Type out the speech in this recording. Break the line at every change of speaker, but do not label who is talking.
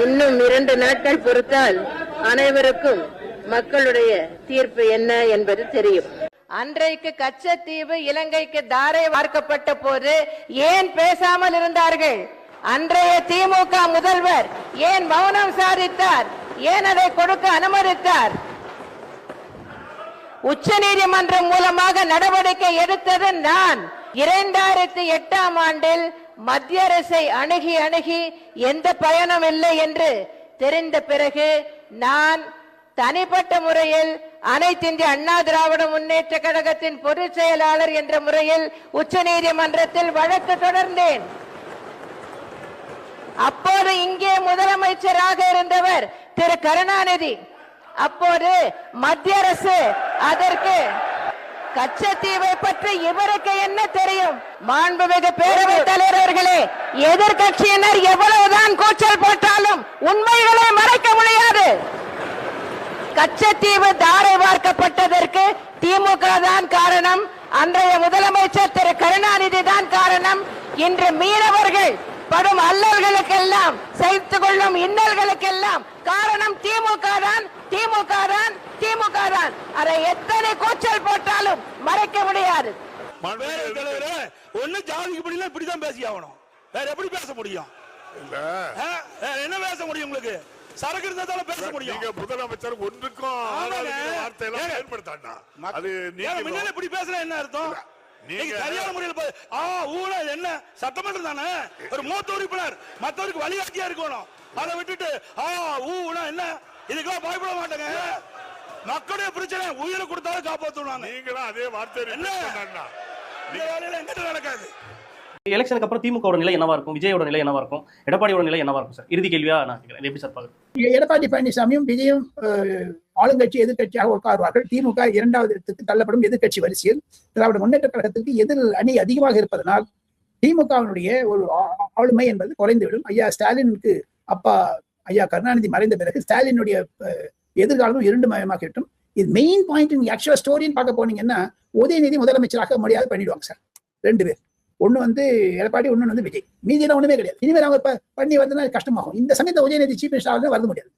இன்னும் 2 நாட்கள் பொறுத்தால் அனைவருக்கும் மக்களுடைய தீர்ப்பு என்ன என்பது தெரியும். அன்றைக்கு கச்சத்தீவு இலங்கைக்கு தாரை வார்க்கப்பட்ட போது ஏன் பேசாமல் இருந்தார்கள்? அன்றைய திமுக முதல்வர் ஏன் மௌனம் சாதித்தார்? ஏன் அதை கொடுக்க அனுமதித்தார்? உச்ச நீதிமன்றம் மூலமாக நடவடிக்கை எடுத்தது நான். 2008ஆம் ஆண்டில் மத்திய அரசை அணுகி எந்த பயனும் இல்லை என்று தெரிந்த பிறகு நான் தனிப்பட்ட முறையில் அனைத்து இந்திய அண்ணா திராவிட முன்னேற்ற கழகத்தின் பொதுச் செயலாளர் என்ற முறையில் உச்ச நீதிமன்றத்தில் வழக்கு தொடர்ந்தேன். அப்போது இங்கே முதலமைச்சராக இருந்தவர் திரு கருணாநிதி. அப்போது மத்திய அரசு அதற்கு கச்சத்தீவை பற்றி இவருக்கு என்ன தெரியும்? மாண்புமிகு பேரவைத் தலைவர்களே, எதிர்கட்சியினர் எவ்வளவுதான் கூச்சல் போட்டாலும் உண்மைகளை மறைக்க முடியாது. கச்சத்தீவு தாரை வார்க்கப்பட்டதற்கு திமுக தான் காரணம். அன்றைய முதலமைச்சர் திரு கருணாநிதி தான் காரணம். இன்று மீனவர்கள் படும் அல்லல்களுக்கெல்லாம் சகித்துக் கொள்ளும் இன்னல்களுக்கெல்லாம் காரணம் திமுக தான். அதை எத்தனை கூச்சல் போட்டாலும் மறைக்க முடியாது.
ஒண்ணு ஜாதிக்கு படினா இப்படிதான் பேசி ஆகணும். வேற எப்படி பேச முடியும்? என்ன பேச முடியும்? உங்களுக்கு சரக்கு இருந்தால பேச முடியும்.
நீங்க முதலமைச்சர் ஒன்றுக்கும் வார்த்தை எல்லாம் பயன்படுத்தாண்டா. அது நீங்க
முன்னால இப்படி பேசுற என்ன அர்த்தம்? நீங்க சரியான முறையில் என்ன சட்டமன்றம் தானே, ஒரு மூத்த உறுப்பினர் மற்றவருக்கு வழிகாட்டியா இருக்கணும். அதை விட்டுட்டு என்ன இதுக்கெல்லாம் பயப்பட மாட்டேங்க. மக்களுடைய பிரச்சனை உயிரை கொடுத்தாலும் காப்பாற்றுவாங்க.
நீங்களும் அதே வார்த்தை
என்ன எங்கிட்ட நடக்காது.
எலெக்ஷனுக்கு அப்புறம் திமுக நிலை என்னவா இருக்கும்? விஜயோட நிலை என்னவா இருக்கும்? எடப்பாடியோட நிலை என்னவா இருக்கும் சார்? இறுதி கேள்வியா நான் கேட்கிறேன். எப்படி சார் பாக்குறேன்?
எடப்பாடி பழனிசாமியும் விஜயும் ஆளுங்கட்சி எதிர்கட்சியாக உட்காருவார்கள். திமுக 2வது இடத்துக்கு தள்ளப்படும் எதிர்கட்சி வரிசையில் திராவிட முன்னேற்ற கழகத்திற்கு எதிர் அணி அதிகமாக இருப்பதனால் திமுகவினுடைய ஒரு ஆளுமை என்பது குறைந்துவிடும். ஐயா ஸ்டாலினுக்கு அப்பா ஐயா கருணாநிதி மறைந்த பிறகு ஸ்டாலினுடைய எதிர்காலமும் 2 மயமாகிவிட்டும். இது மெயின் பாயிண்ட். ஆக்சுவலா ஸ்டோரின்னு பார்க்க போனீங்கன்னா உதயநிதி முதலமைச்சராக முடியாது பண்ணிடுவாங்க சார். 2 பேர். ஒண்ணு எடப்பாடி, ஒண்ணு விஜய். மீதியெல்லாம் ஒண்ணுமே கிடையாது. இனிமேல் அவங்க பண்ணி வந்தா கஷ்டமாகும். இந்த சமயத்தை உதயநிதி சீஃப் மினிஸ்டர் வரது முடியாது.